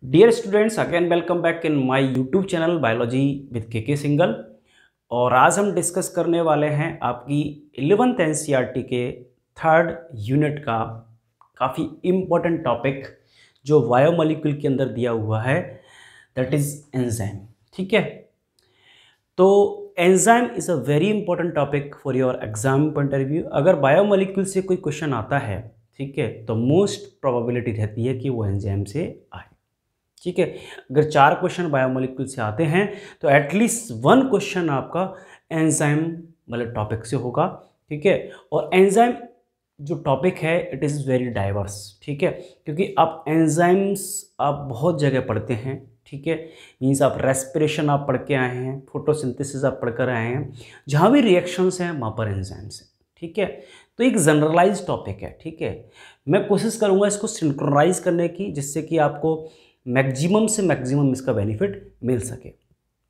Dear students, again welcome back in my YouTube channel biology with K Singhal. और आज हम discuss करने वाले हैं आपकी 11th एनसीईआरटी के थर्ड यूनिट का काफ़ी इम्पोर्टेंट टॉपिक जो बायोमोलिक्यूल के अंदर दिया हुआ है, दैट इज़ एंजाइम। ठीक है, तो enzyme is a very important topic for your exam point of view. अगर बायोमोलिक्यूल से कोई क्वेश्चन आता है, ठीक है, तो मोस्ट प्रोबेबिलिटी रहती है कि वो एंजाइम से आए। ठीक है, अगर 4 क्वेश्चन बायोमोलिक्यूल से आते हैं तो एटलीस्ट 1 क्वेश्चन आपका एंजाइम वाले टॉपिक से होगा। ठीक है, और एंजाइम जो टॉपिक है इट इज़ वेरी डाइवर्स। ठीक है, क्योंकि आप एंजाइम्स आप बहुत जगह पढ़ते हैं। ठीक है, मीन्स आप रेस्पिरेशन आप पढ़ के आए हैं, फोटोसिंथेसिस आप पढ़ कर आए हैं, जहाँ भी रिएक्शंस हैं वहाँ पर एंजाइम्स हैं। ठीक है, तो एक जनरलाइज टॉपिक है। ठीक है, मैं कोशिश करूँगा इसको सिंक्रोनाइज करने की, जिससे कि आपको मैक्सिमम से मैक्सिमम इसका बेनिफिट मिल सके।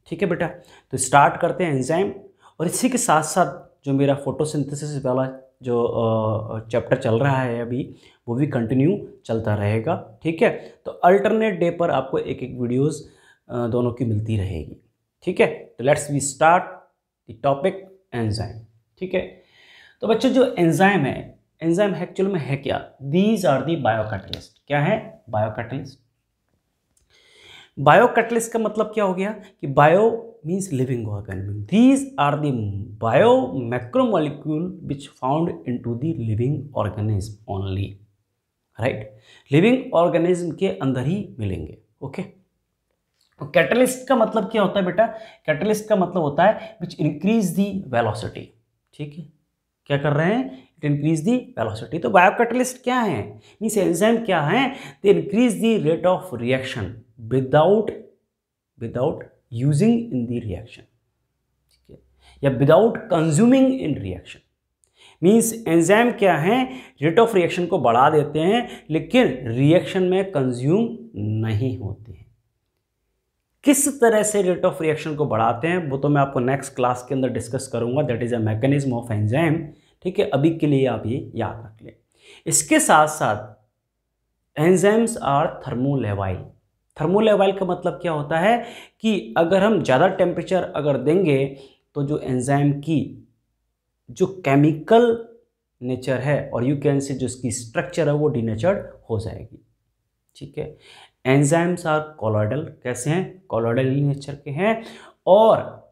ठीक है बेटा, तो स्टार्ट करते हैं एंजाइम। और इसी के साथ साथ जो मेरा फोटोसिंथेसिस वाला जो चैप्टर चल रहा है अभी, वो भी कंटिन्यू चलता रहेगा। ठीक है, तो अल्टरनेट डे पर आपको एक एक वीडियोस दोनों की मिलती रहेगी। ठीक है, तो let's we start the topic enzyme. ठीक है, तो बच्चों जो एंजाइम है, एंजाइम एक्चुअल में है क्या? These are the biocatalyst. क्या है? बायोकैटलिस्ट। बायोकैटलिस्ट का मतलब क्या हो गया कि bio means living organism. These are the bio macromolecule which found into the living organism only. Right, living organism के अंदर ही मिलेंगे। ओके, तो कैटलिस्ट का मतलब क्या होता है बेटा? कैटलिस्ट का मतलब होता है विच इंक्रीज दी वेलोसिटी। ठीक है, क्या कर रहे हैं? It increase the velocity. तो बायोकैटलिस्ट क्या है? मीन्स एंजाइम क्या है? They increase the rate of reaction without using in the reaction. ठीक है, या विदाउट कंज्यूमिंग इन रिएक्शन। मीन्स एंजाइम क्या है? रेट ऑफ रिएक्शन को बढ़ा देते हैं लेकिन रिएक्शन में कंज्यूम नहीं होते हैं। किस तरह से रेट ऑफ रिएक्शन को बढ़ाते हैं वो तो मैं आपको नेक्स्ट क्लास के अंदर डिस्कस करूंगा, that is a mechanism of enzyme. ठीक है, अभी के लिए आप ये याद रख लें। इसके साथ साथ एंजाइम्स आर थर्मोलेवाइल। थर्मोलेवाइल का मतलब क्या होता है कि अगर हम ज़्यादा टेम्परेचर अगर देंगे तो जो एंजाइम की जो केमिकल नेचर है और यू कैन से जो इसकी स्ट्रक्चर है वो डिनेचर्ड हो जाएगी। ठीक है, एंजाइम्स आर कोलॉइडल। कैसे हैं? कोलॉइडल नेचर के हैं। और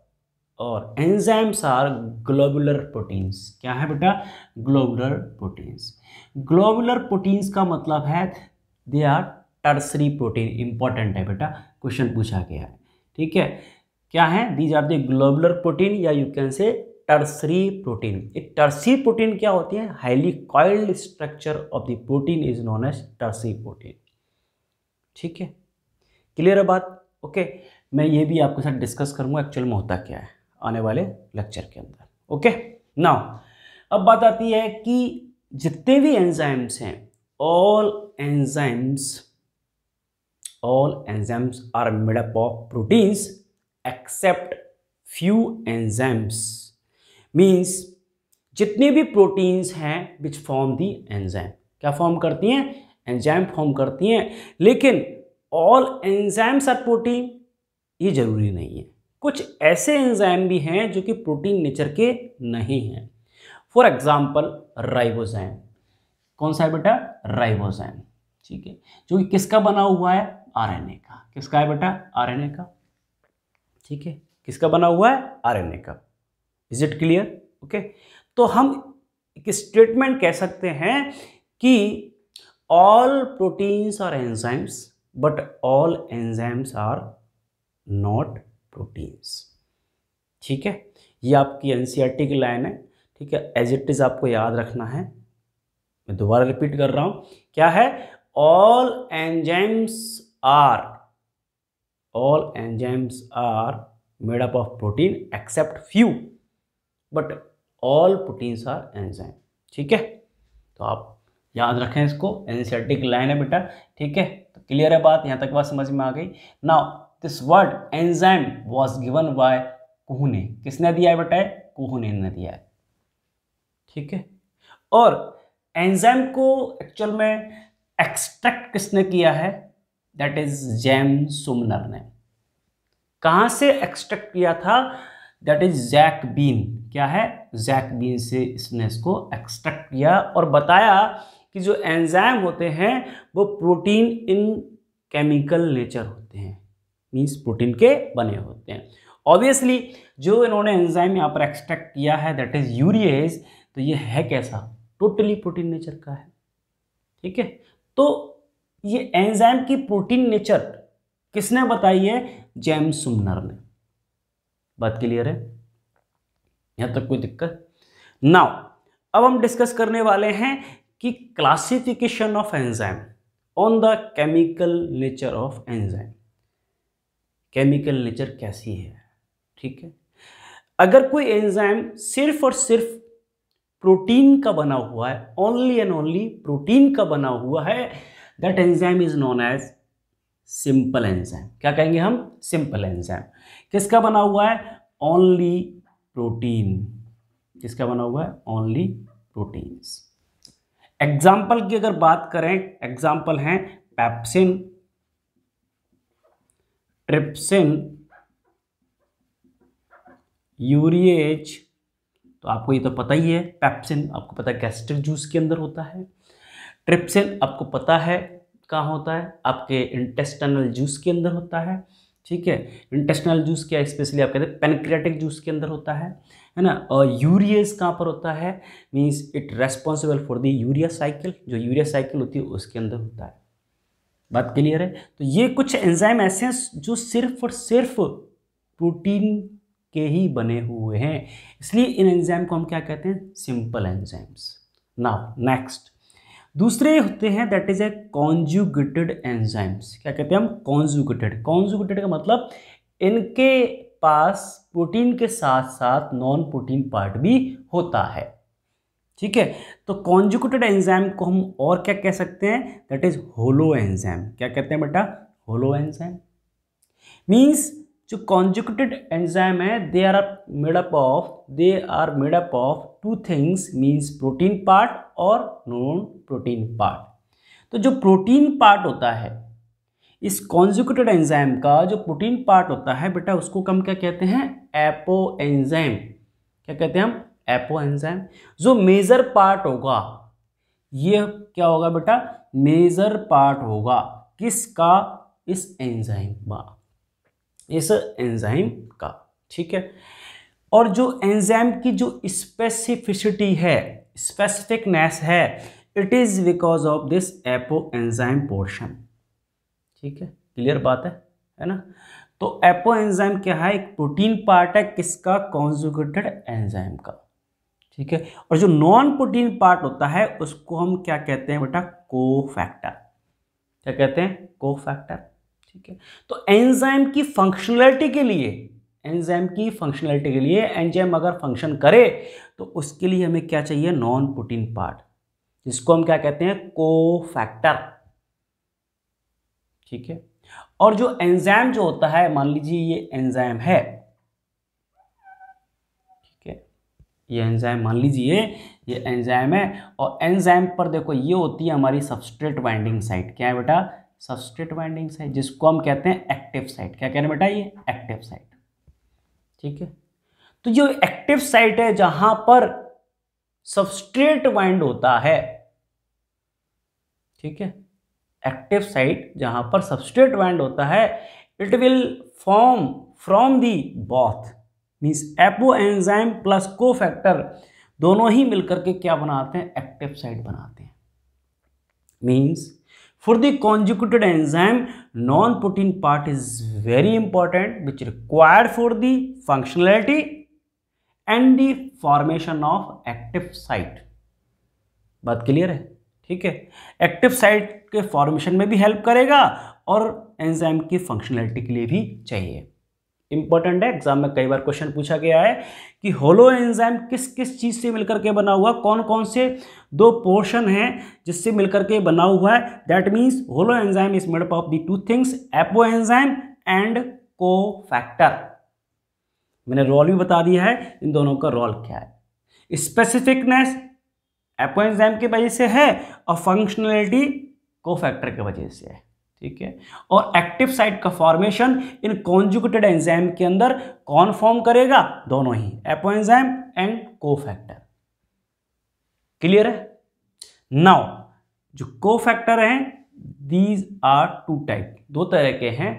एंजाइम्स आर ग्लोबुलर प्रोटीन्स। क्या है बेटा? Globular proteins. ग्लोबुलर प्रोटीन्स का मतलब है they are tertiary protein. Important है बेटा, क्वेश्चन पूछा गया है। ठीक है, क्या है? These are the globular protein या you can say tertiary protein. एक टर्सरी प्रोटीन क्या होती है? Highly coiled structure of the protein is known as tertiary protein. ठीक है, क्लियर है बात? ओके, मैं ये भी आपके साथ डिस्कस करूंगा एक्चुअल में होता क्या है आने वाले लेक्चर के अंदर। ओके, नाउ अब बात आती है कि जितने भी एंजाइम्स हैं, all enzymes are made up of proteins except few enzymes. Means जितने भी प्रोटीन्स हैं विच फॉर्म दी एंजाइम, क्या फॉर्म करती हैं? एंजाइम फॉर्म करती हैं। लेकिन ऑल एंजाइम्स आर प्रोटीन, ये जरूरी नहीं है। कुछ ऐसे एंजाइम भी हैं जो कि प्रोटीन नेचर के नहीं हैं। For example ribozyme. कौन सा है बेटा? राइबोजाइम। ठीक है, जो कि किसका बना हुआ है? आरएनए का। किसका है बेटा? आरएनए का। ठीक है, किसका बना हुआ है? आरएनए का। Is it clear? ओके, तो हम एक स्टेटमेंट कह सकते हैं कि all proteins are enzymes but all enzymes are not proteins. ठीक है, ये आपकी एनसीईआरटी की लाइन है। ठीक है, एज इट इज आपको याद रखना है। मैं दोबारा रिपीट कर रहा हूं, क्या है? All enzymes are made up of protein except few but all proteins are enzyme. ठीक है, तो आप याद रखें इसको, एनसीईआरटी की लाइन है बेटा। ठीक है, तो क्लियर है बात? यहां तक बात समझ में आ गई। Now this word enzyme was given by Kuhne ने। किसने दिया है बेटा? कुहू ने दिया है। ठीक है, और एंजाइम को एक्चुअल में एक्सट्रैक्ट किसने किया है? दैट इज जेम्स सुमनर ने। कहां से एक्सट्रैक्ट किया था? That is jack bean. क्या है? जैकबीन से इसने इसको एक्सट्रैक्ट किया और बताया कि जो एंजाइम होते हैं वो प्रोटीन इन केमिकल नेचर होते हैं, मींस प्रोटीन के बने होते हैं। ऑब्वियसली जो इन्होंने एंजाइम यहाँ पर एक्सट्रैक्ट किया है दैट इज यूरिएज, तो ये है कैसा? टोटली प्रोटीन नेचर का है। ठीक है, तो ये एंजाइम की प्रोटीन नेचर किसने बताई है? जेम्स सुमनर ने। बात क्लियर है? यहां तक कोई दिक्कत? नाउ अब हम डिस्कस करने वाले हैं कि classification of enzyme on the chemical nature of enzyme. Chemical nature कैसी है? ठीक है, अगर कोई एंजाइम सिर्फ और सिर्फ प्रोटीन का बना हुआ है, ओनली एंड ओनली प्रोटीन का बना हुआ है, that enzyme is known as simple enzyme. क्या कहेंगे हम? Simple enzyme. किसका बना हुआ है? Only protein. किसका बना हुआ है? Only proteins. एग्जाम्पल की अगर बात करें, एग्जाम्पल हैं पेप्सिन, ट्रिप्सिन, यूरिएज। तो आपको ये तो पता ही है, पेप्सिन आपको पता है गैस्ट्रिक जूस के अंदर होता है। ट्रिप्सिन आपको पता है कहाँ होता है? आपके इंटेस्टाइनल जूस के अंदर होता है। ठीक है, इंटेस्टाइनल जूस क्या स्पेशली आप कहते हैं पैनक्रियाटिक जूस के अंदर होता है ना। और यूरिएज कहाँ पर होता है? Means it responsible for the urea cycle, जो यूरिया साइकिल होती है उसके अंदर होता है। बात क्लियर है? तो ये कुछ एंजाइम ऐसे हैं जो सिर्फ और सिर्फ प्रोटीन के ही बने हुए हैं, इसलिए इन एंजाइम को हम क्या कहते हैं? Simple enzymes. नाउ नेक्स्ट दूसरे होते हैं that is A conjugated enzymes. क्या कहते हैं हम? कॉन्जुगेटेड। कॉन्जुगेटेड का मतलब इनके पास प्रोटीन के साथ साथ नॉन प्रोटीन पार्ट भी होता है। ठीक है, तो कॉन्जुगेटेड एंजाइम को हम और क्या कह सकते हैं? That is holoenzyme. क्या कहते हैं बेटा? Holoenzyme. मींस जो कॉन्जुगेटेड एंजाइम है they are made up of two things, means protein part और नॉन प्रोटीन पार्ट। तो जो प्रोटीन पार्ट होता है इस कॉन्जुगेटेड एंजाइम का, जो प्रोटीन पार्ट होता है बेटा, उसको हम क्या कहते हैं? Apo enzyme. क्या कहते हैं हम? Apo enzyme. जो मेजर पार्ट होगा ये क्या होगा बेटा? मेजर पार्ट होगा किसका? इस एंजाइम का। ठीक है, और जो एंजाइम की जो स्पेसिफिसिटी है, स्पेसिफिकनेस है, it is because of this apo enzyme portion. ठीक है, क्लियर बात है ना। तो एपो एंजाइम क्या है? एक प्रोटीन पार्ट है किसका? कॉन्जुगेटेड एंजाइम का। ठीक है, और जो नॉन प्रोटीन पार्ट होता है उसको हम क्या कहते हैं बेटा? कोफैक्टर। क्या कहते हैं? कोफैक्टर। ठीक है, तो एंजाइम की फंक्शनैलिटी के लिए एंजाइम अगर फंक्शन करे तो उसके लिए हमें क्या चाहिए? नॉन प्रोटीन पार्ट, जिसको हम क्या कहते हैं? कोफैक्टर। ठीक है, और जो एंजाइम जो होता है, मान लीजिए ये एंजाइम है, ठीक है, ये एंजाइम मान लीजिए ये एंजाइम है, और एंजाइम पर देखो ये होती है हमारी सबस्ट्रेट बाइंडिंग साइट। क्या है बेटा? सबस्ट्रेट बाइंडिंग साइट, जिसको हम कहते हैं एक्टिव साइट। क्या कहते हैं बेटा? ये एक्टिव साइट। ठीक है, तो जो एक्टिव साइट है जहां पर सबस्ट्रेट बाइंड होता है, ठीक है, एक्टिव साइट जहां पर सबस्ट्रेट बाइंड होता है, it will form from the both, means apo enzyme plus cofactor दोनों ही मिलकर के क्या बनाते हैं? एक्टिव साइट बनाते हैं। Means for the conjugated enzyme non protein part is very important which required for the functionality and the formation of active site। बात clear है? ठीक है, एक्टिव साइट के फॉर्मेशन में भी हेल्प करेगा और एंजाइम की फंक्शनैलिटी के लिए भी चाहिए। इंपॉर्टेंट है, एग्जाम में कई बार क्वेश्चन पूछा गया है कि होलो एंजाइम किस किस चीज से मिलकर के बना हुआ, कौन कौन से दो पोर्शन हैं जिससे मिलकर के बना हुआ है। That means holo enzyme is made up of the two things, apo enzyme and cofactor. मैंने रोल भी बता दिया है, इन दोनों का रोल क्या है। स्पेसिफिकनेस एपो एंजाइम की वजह से है और फंक्शनैलिटी कोफैक्टर की वजह से है, ठीक है। और एक्टिव साइट का फॉर्मेशन इन कॉन्जुगेटेड एंजाइम के अंदर कौन फॉर्म करेगा? दोनों ही, apoenzyme and cofactor. Clear है? नाउ जो कोफैक्टर हैं दीज आर टू टाइप, दो तरह के हैं,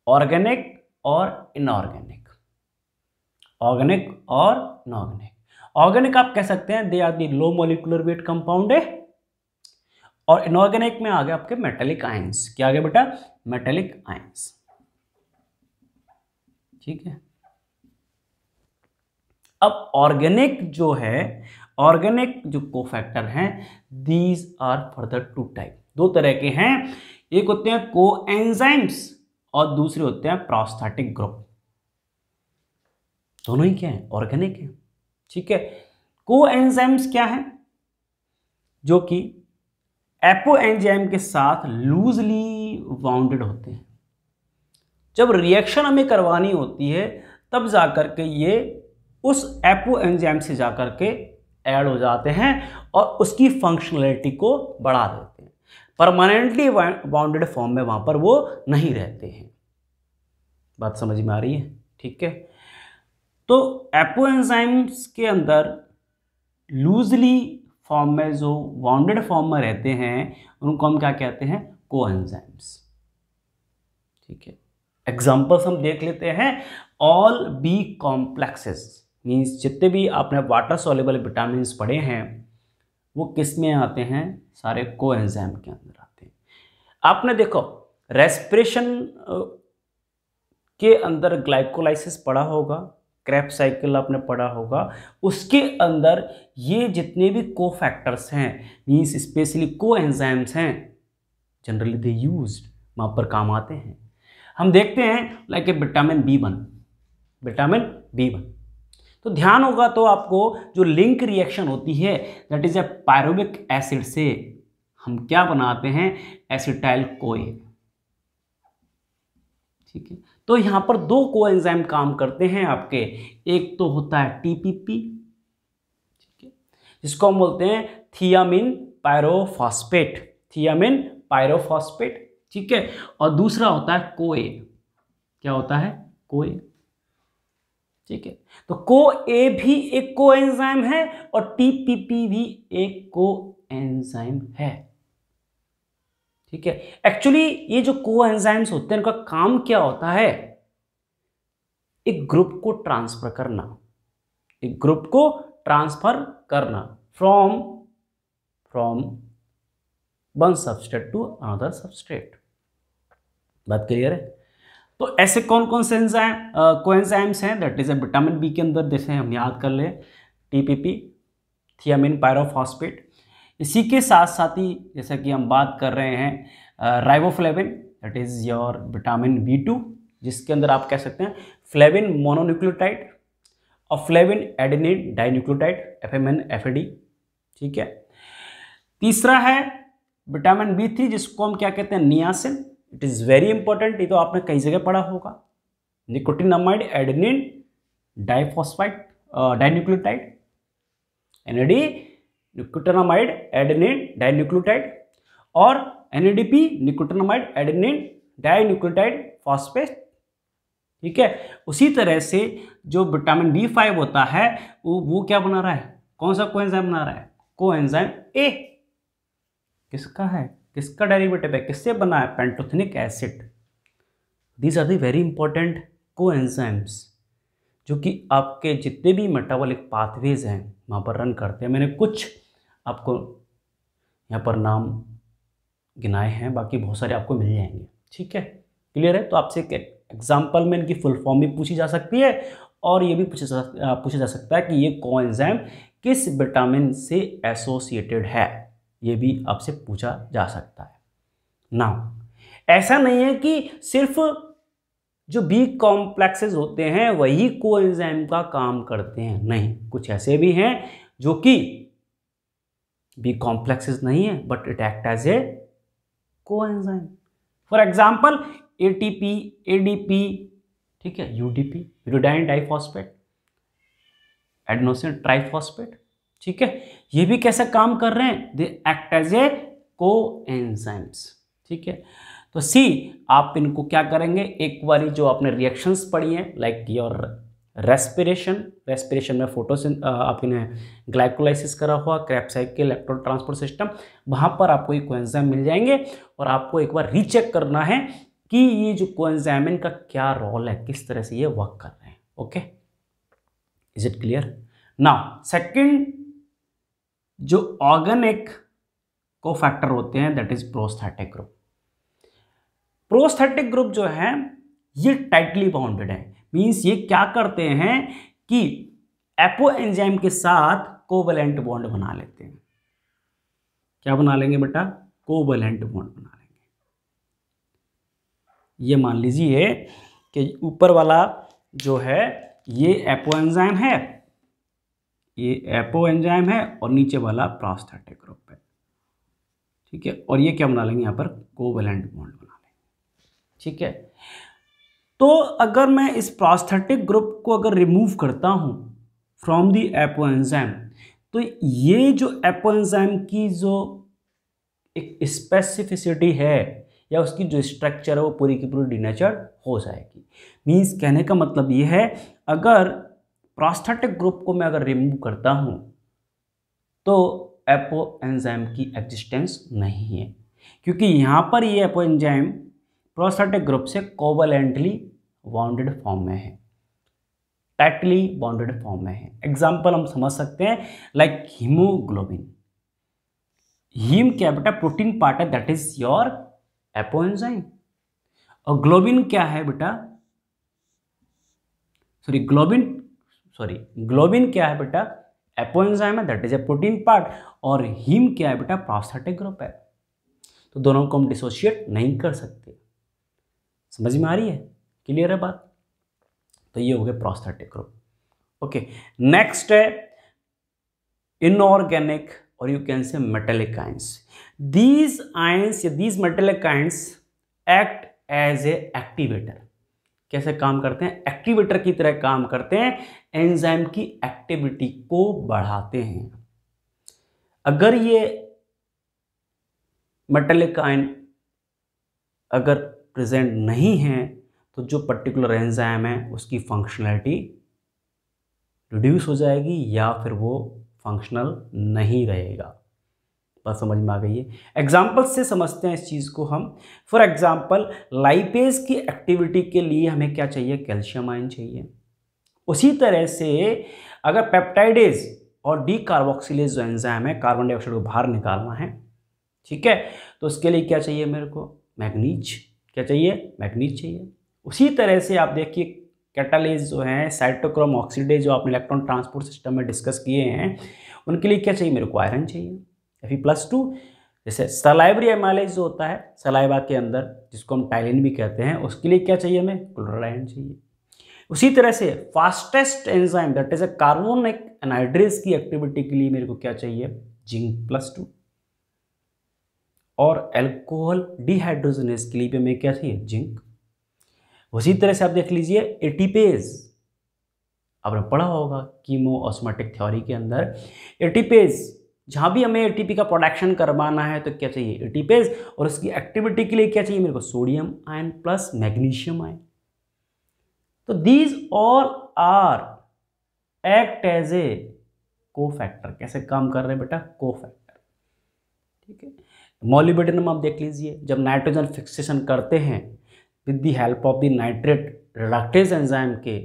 ऑर्गेनिक और इनऑर्गेनिक। ऑर्गेनिक और इनऑर्गेनिक। ऑर्गेनिक आप कह सकते हैं they are the low molecular weight compound है, और इनऑर्गेनिक में आ गए आपके मेटेलिक आयंस। क्या आ गया बेटा? मेटेलिक आयंस, ठीक है। अब ऑर्गेनिक जो है, ऑर्गेनिक जो कोफैक्टर हैं these are further two type, दो तरह के हैं। एक होते हैं कोएंजाइम्स और दूसरे होते हैं प्रोस्थेटिक ग्रुप। दोनों ही क्या है? ऑर्गेनिक है, ठीक है। कोएंजाइम्स क्या है? जो कि एपो एंजाइम के साथ लूजली बाउंडेड होते हैं। जब रिएक्शन हमें करवानी होती है तब जाकर के ये उस एपो एंजाइम से जाकर के ऐड हो जाते हैं और उसकी फंक्शनैलिटी को बढ़ा देते हैं। परमानेंटली बाउंडेड फॉर्म में वहां पर वो नहीं रहते हैं। बात समझ में आ रही है? ठीक है। तो एपो एंजाइम्स के अंदर लूजली फॉर्म में जो बाउंडेड फॉर्म में रहते हैं उनको हम क्या कहते हैं? कोएंजाइम्स, ठीक है। एग्जांपल्स हम देख लेते हैं। ऑल बी कॉम्प्लेक्सेस मीन्स जितने भी आपने वाटर सॉल्युबल विटामिन पढ़े हैं वो किस में आते हैं? सारे कोएंजाइम के अंदर आते हैं। आपने देखो रेस्पिरेशन के अंदर ग्लाइकोलाइसिस पढ़ा होगा, क्रेब्स साइकिल आपने पढ़ा होगा, उसके अंदर ये जितने भी कोफैक्टर्स हैं मीन्स स्पेशली कोएंजाइम्स हैं जनरली दे यूज्ड, वहाँ पर काम आते हैं। हम देखते हैं like A vitamin B1, vitamin B1 तो ध्यान होगा तो आपको जो लिंक रिएक्शन होती है that is A pyruvic acid से हम क्या बनाते हैं? एसिटाइल कोए, ठीक है। तो यहां पर दो कोएंजाइम काम करते हैं आपके, एक तो होता है TPP, ठीक है, जिसको हम बोलते हैं थियामिन पायरोफॉस्फेट, थियामिन पायरोफॉस्फेट, ठीक है। और दूसरा होता है कोए। क्या होता है? कोए, ठीक है। तो कोए भी एक कोएंजाइम है और TPP भी एक कोएंजाइम है, ठीक है। एक्चुअली ये जो कोएंजाइम्स होते हैं इनका काम क्या होता है? एक ग्रुप को ट्रांसफर करना, एक ग्रुप को ट्रांसफर करना from one substrate to another substrate. बात क्लियर है? तो ऐसे कौन कौन से कोएंजाइम्स हैं? That is a vitamin B के अंदर जैसे हम याद कर ले TPP, थियामिन पायरोफॉस्फेट। इसी के साथ साथ ही जैसा कि हम बात कर रहे हैं riboflavin, that is your vitamin B2, जिसके अंदर आप कह सकते हैं फ्लेविन मोनोन्यूक्लियोटाइड और flavin adenine dinucleotide FMN FAD, ठीक है। तीसरा है विटामिन B3 जिसको हम क्या कहते हैं? Niacin. It is very important, ये तो आपने कई जगह पढ़ा होगा। Nicotinamide adenine diphosphide dinucleotide, NAD nicotinamide adenine dinucleotide, और NADP nicotinamide adenine dinucleotide phosphate, ठीक है। उसी तरह से जो विटामिन B5 होता है वो क्या बना रहा है? कौन सा कोएंजाइम बना रहा है? Coenzyme A। किसका है? किसका डेरिवेटिव है? किससे बना है? Pantothenic acid. These are the very important coenzymes जो कि आपके जितने भी मेटाबॉलिक पाथवेज हैं वहाँ पर रन करते हैं। मैंने कुछ आपको यहाँ पर नाम गिनाए हैं, बाकी बहुत सारे आपको मिल जाएंगे, ठीक है। क्लियर है? तो आपसे एग्जाम्पल में इनकी फुल फॉर्म भी पूछी जा सकती है और ये भी पूछा जा सकता है कि ये कोएंजाइम किस विटामिन से एसोसिएटेड है, ये भी आपसे पूछा जा सकता है। नाउ ऐसा नहीं है कि सिर्फ जो बी कॉम्प्लेक्सेस होते हैं वही कोएंजाइम का काम करते हैं, नहीं, कुछ ऐसे भी हैं जो कि बी कॉम्प्लेक्सेस नहीं है but it act as a coenzyme. For example ATP, ADP, ठीक है, UDP uridine diphosphate, adenosine triphosphate, ठीक है, ये भी कैसे काम कर रहे हैं? They act as a coenzymes. ठीक है, तो सी आप इनको क्या करेंगे, एक बारी जो आपने रिएक्शंस पढ़ी हैं लाइक योर रेस्पिरेशन में आपने ग्लाइकोलाइसिस करा हुआ, Krebs cycle, electron transport system, वहाँ पर आपको ये कोएंजाइम मिल जाएंगे और आपको एक बार रीचेक करना है कि ये जो कोएंजाइम इनका क्या रोल है, किस तरह से ये वर्क कर रहे हैं। Okay, is it clear? Now second जो ऑर्गेनिक कोफैक्टर होते हैं that is prosthetic group. Prosthetic group जो है ये टाइटली बाउंडेड है, मींस ये क्या करते हैं कि एपो एंजाइम के साथ कोवैलेंट बॉन्ड बना लेते हैं। क्या बना लेंगे बेटा? कोवैलेंट बॉन्ड बना लेंगे। ये मान लीजिए कि ऊपर वाला जो है ये एपो एंजाइम है, ये एपो एंजाइम है और नीचे वाला प्रोस्थेटिक ग्रुप है। ठीक है, और ये क्या बना लेंगे यहाँ पर? कोवैलेंट बॉन्ड बना लेंगे। ठीक है, तो अगर मैं इस प्रोस्थेटिक ग्रुप को अगर रिमूव करता हूं फ्रॉम दी एपो एंजाइम, तो ये जो एपो एंजाइम की जो एक स्पेसिफिसिटी है या उसकी जो स्ट्रक्चर है वो पूरी की पूरी डिनेचर्ड हो जाएगी। मींस कहने का मतलब ये है, अगर प्रोस्थेटिक ग्रुप को मैं अगर रिमूव करता हूं तो एपो एंजाइम की एग्जिस्टेंस नहीं है, क्योंकि यहां पर ये एपो एंजाइम प्रोस्थेटिक ग्रुप से कोवैलेंटली बॉन्डेड फॉर्म में है, टाइटली बॉन्डेड फॉर्म में है। एग्जांपल हम समझ सकते हैं लाइक हीमोग्लोबिन। हीम क्या बेटा? प्रोटीन पार्ट है, that is your apo enzyme. और ग्लोबिन क्या है बेटा? ग्लोबिन क्या है बेटा? एपो एंजाइम है, that is A protein part. और हीम क्या है बेटा? प्रोस्थेटिक ग्रुप है। तो दोनों को हम डिसोशिएट नहीं कर सकते। समझ में आ रही है? क्लियर है बात? तो ये हो गया प्रोस्थेटिक ग्रुप। ओके, नेक्स्ट है इनऑर्गेनिक और you can say metallic ions. These ions या these metallic ions act as a activator. कैसे काम करते हैं? एक्टिवेटर की तरह काम करते हैं, एंजाइम की एक्टिविटी को बढ़ाते हैं। अगर ये मेटेलिक आयन अगर प्रेजेंट नहीं है तो जो पर्टिकुलर एंजाइम है उसकी फंक्शनैलिटी रिड्यूस हो जाएगी या फिर वो फंक्शनल नहीं रहेगा। बात समझ में आ गई है? एग्जाम्पल से समझते हैं इस चीज़ को हम। फॉर एग्जाम्पल लाइपेज की एक्टिविटी के लिए हमें क्या चाहिए? कैल्शियम आयन चाहिए। उसी तरह से अगर पेप्टाइडेज और डी कार्बोक्सिलेज जो एंजाइम है, कार्बन डाइऑक्साइड को बाहर निकालना है, ठीक है, तो उसके लिए क्या चाहिए मेरे को? मैग्नीज। क्या चाहिए? मैग्नीज चाहिए। उसी तरह से आप देखिए कैटालेज जो है, साइटोक्रोम ऑक्सीडेज जो आपने इलेक्ट्रॉन ट्रांसपोर्ट सिस्टम में डिस्कस किए हैं, उनके लिए क्या चाहिए मेरे को? आयरन चाहिए, Fe+2। जैसे सलाइवरी एमाइलेज जो होता है सलाइवा के अंदर, जिसको हम टाइलिन भी कहते हैं, उसके लिए क्या चाहिए हमें? क्लोराइड आयन चाहिए। उसी तरह से fastest enzyme that is A carbonic anhydrase की एक्टिविटी के लिए मेरे को क्या चाहिए? Zinc+2। और अल्कोहल डिहाइड्रोजनेज के लिए भी हमें क्या चाहिए? जिंक। उसी तरह से आप देख लीजिए एटीपेज, आपने पढ़ा होगा कीमो ऑस्मोटिक थ्योरी के अंदर, एटीपेज जहां भी हमें एटीपी का प्रोडक्शन करवाना है तो क्या चाहिए? एटीपेज। और उसकी एक्टिविटी के लिए क्या चाहिए मेरे को? Sodium ion plus magnesium ion. तो these all are act as a cofactor. कैसे काम कर रहे हैं बेटा? कोफैक्टर। ठीक है, मॉलिब्डेनम आप देख लीजिए, जब नाइट्रोजन फिक्सेशन करते हैं with the help of the nitrate reductase enzyme के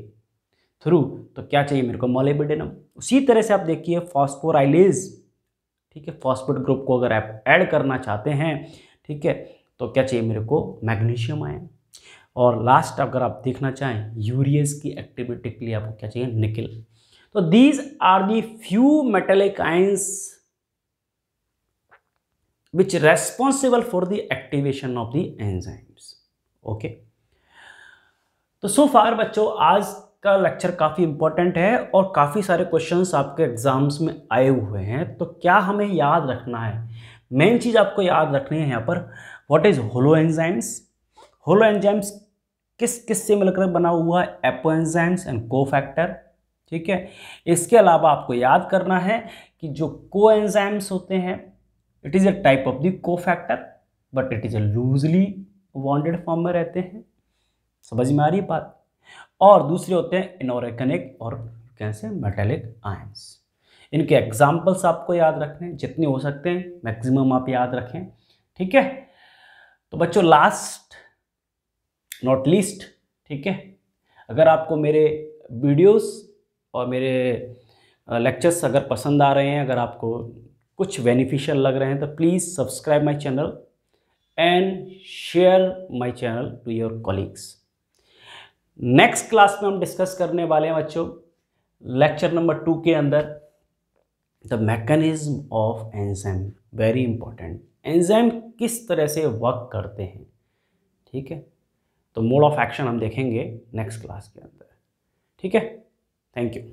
थ्रू, तो क्या चाहिए मेरे को? मॉलिब्डेनम। उसी तरह से आप देखिए फॉस्फोराइलेज, ठीक है, फॉस्फेट ग्रुप को अगर आप ऐड करना चाहते हैं, ठीक है, तो क्या चाहिए मेरे को? Magnesium ion. और लास्ट अगर आप देखना चाहें यूरियस की एक्टिविटी के लिए आपको क्या चाहिए? निकेल। तो these are the few metallic ions which responsible for the activation of the enzymes. Okay, तो सो फार बच्चों आज का लेक्चर काफ़ी इंपॉर्टेंट है और काफ़ी सारे क्वेश्चंस आपके एग्जाम्स में आए हुए हैं। तो क्या हमें याद रखना है? मेन चीज़ आपको याद रखनी है यहाँ पर, what is holoenzymes. Holoenzymes किस किस से मिलकर बना हुआ है? Apoenzymes and cofactor. ठीक है, इसके अलावा आपको याद करना है कि जो को एंजाइम्स होते हैं it is a type of the cofactor but it is a loosely bonded form में रहते हैं। समझ में आ रही बात। और दूसरे होते हैं इनऑर्गेनिक और कैसे मेटेलिक आयंस। इनके एग्जाम्पल्स आपको याद रखने हैं, जितने हो सकते हैं मैक्सिमम आप याद रखें, ठीक है। तो बच्चों लास्ट नॉट लीस्ट, ठीक है, अगर आपको मेरे वीडियोस और मेरे लेक्चर्स अगर पसंद आ रहे हैं, अगर आपको कुछ बेनिफिशियल लग रहे हैं, तो please subscribe my channel and share my channel to your colleagues. Next class में हम डिस्कस करने वाले हैं बच्चों लेक्चर नंबर 2 के अंदर the mechanism of enzyme. Very important, enzyme किस तरह से वर्क करते हैं, ठीक है। तो मोड ऑफ एक्शन हम देखेंगे नेक्स्ट क्लास के अंदर, ठीक है। Thank you.